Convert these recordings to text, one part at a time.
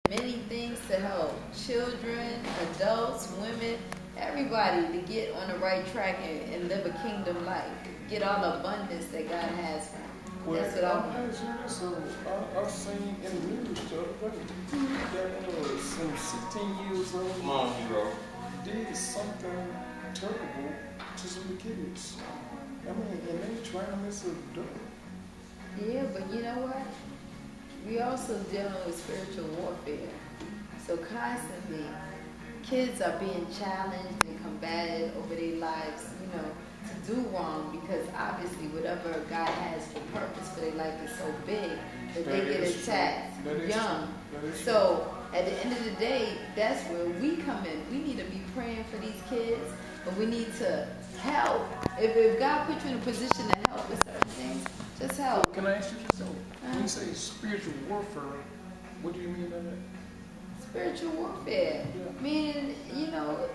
many things to help children, adults, women, everybody to get on the right track and live a kingdom life. Get all the abundance that God has for them. Well, That's what I want. I've seen in the news the other day that some 16 years old Come on, hero. did something terrible to some kids. I mean, and they trying to as an adult. Yeah, but you know what? We also dealing with spiritual warfare. So constantly, kids are being challenged and combated over their lives, to do wrong, because obviously whatever God has for purpose for their life is so big that they get attacked young. So at the end of the day, that's where we come in. We need to be praying for these kids, but we need to help. If God put you in a position to help with certain things, just help. Can I ask you this though? When you say spiritual warfare, what do you mean by that? Spiritual warfare, meaning,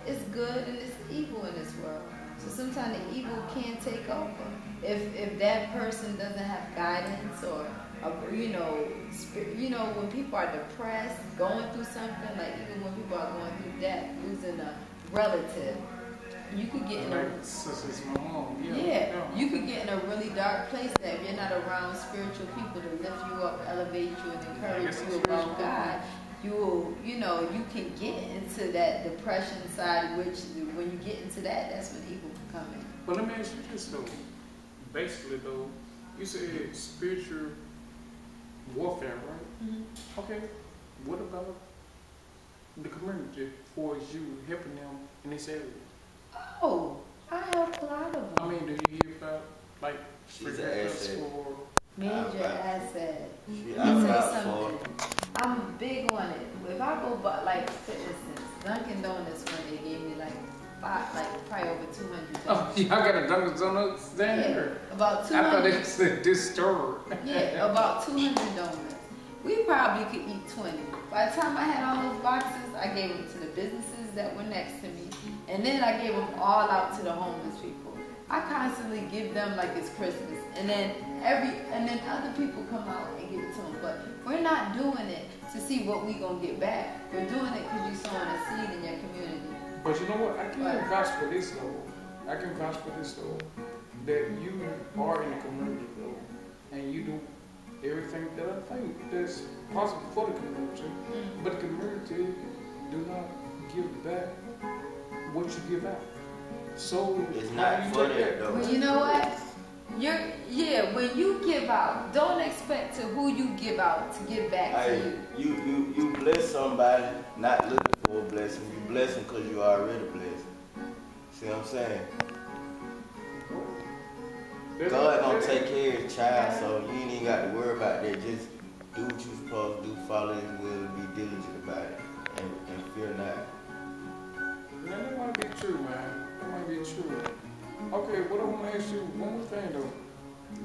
it's good and it's evil in this world. So sometimes the evil can take over. If that person doesn't have guidance or when people are depressed, going through something, like even when people are going through death, losing a relative, you could get in you could get in a really dark place that if you're not around spiritual people to lift you up, elevate you, and encourage you about God, you can get into that depression side, which when you get into that, that's when evil can come in. But let me ask you this though. Basically though, you said spiritual warfare, right? Mm-hmm. Okay. What about the community for you helping them in this area? Oh, I help a lot of them. I mean, do you hear about like she's an asset? Major asset. Let me tell you something. I'm big on it. If I go by, like, for instance, Dunkin' Donuts, when they gave me probably over 200. Oh, y'all got a Dunkin' Donuts down here? About 200. I thought it said this store. Yeah, about 200 donuts. We probably could eat 20. By the time I had all those boxes, I gave them to the businesses that were next to me. And then I gave them all out to the homeless people. I constantly give them like it's Christmas. And then other people come out and give it to them. But we're not doing it to see what we going to get back. We're doing it because you're sowing a seed in your community. But you know what? I can vouch for this though. That you are in the community though. And you do everything that I think that's possible for the community. Mm-hmm. But the community do not give back what you give out. So it's not for that though. Well, you know what? When you give out, don't expect to who you give out to give back to you. You bless somebody not looking for a blessing. You bless them because you already blessed. See what I'm saying? God gonna take care of his child, so you ain't even got to worry about that. Just do what you're supposed to do, follow his will, and be diligent about it, and fear not. Now, that might be true, man. That might be true. Okay, what I want to ask you, one more thing though.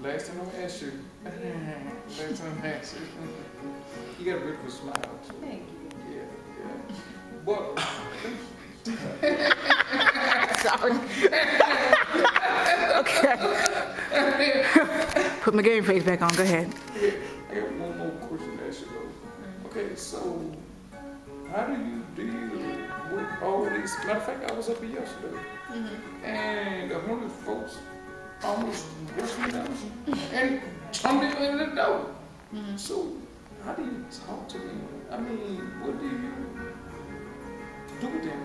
Last time I asked you. You got a beautiful smile too. Thank you. Yeah. But sorry. Okay. Put my game face back on. Go ahead. Yeah, I got one more question to ask you though. Okay, so how do you deal with all these? Matter of fact, I was up here yesterday, and 100 folks almost rushed me down and jumped in the door. So how do you talk to them? I mean, what do you do with them?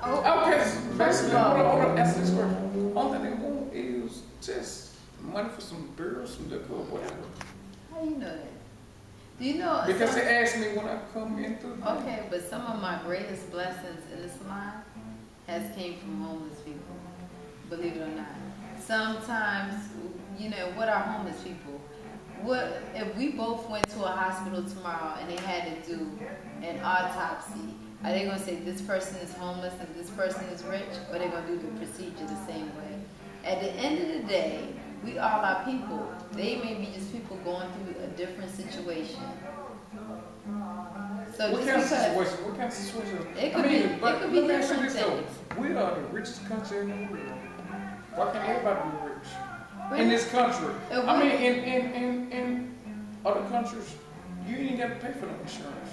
Okay, basically, hold on, ask this question. All that they want is just money for some beer, some liquor, or whatever. How do you know that? Do you know? Because they asked me when I come in through. Okay, but some of my greatest blessings in this line has came from homeless people. Believe it or not. Sometimes, what are homeless people? What if we both went to a hospital tomorrow and they had to do an autopsy? Are they going to say this person is homeless and this person is rich, or are they going to do the procedure the same way? At the end of the day, we all are people. They may be just people going through a different situation. So what kind of situation? What kind of situation? It could be different things. We are the richest country in the world. Why can't everybody be rich? In this country. In other countries, you ain't got to pay for no insurance.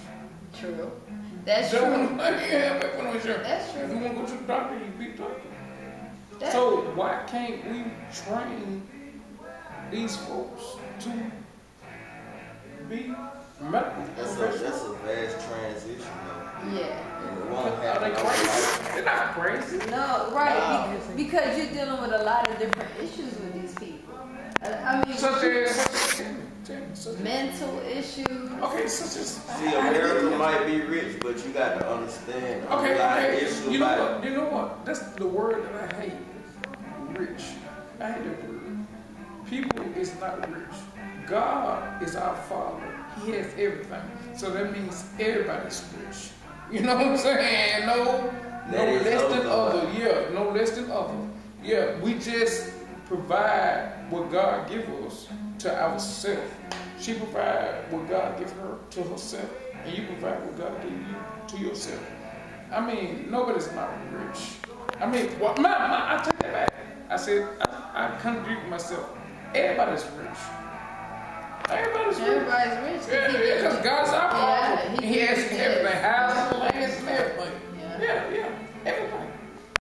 True. That's So, true. you ain't got to pay for no insurance. That's true. If you want to go to the doctor, you be the doctor. That- So why can't we train these folks to be medical That's professionals? a vast transition, though. Yeah. And it won't Are they happen crazy? overnight. They're not crazy. No, right. Wow. Because you're dealing with a lot of different issues with these people. I mean, Such as mental issues. okay, such as See, America might be rich, but you got to understand the okay, underlying okay. issue You know about what? You know what? That's the word that I hate. Rich. I hate that word. People is not rich. God is our Father. He has everything. So that means everybody's rich. You know what I'm saying? No less than other. Yeah, no less than other. Yeah, we just provide what God gives us to ourselves. She provide what God gives her to herself, and you provide what God gave you to yourself. I mean, nobody's not rich. I mean, I take that back. I said, I contradict myself. Everybody's rich. Everybody's rich. Everybody's rich. Yeah, because God's our Father.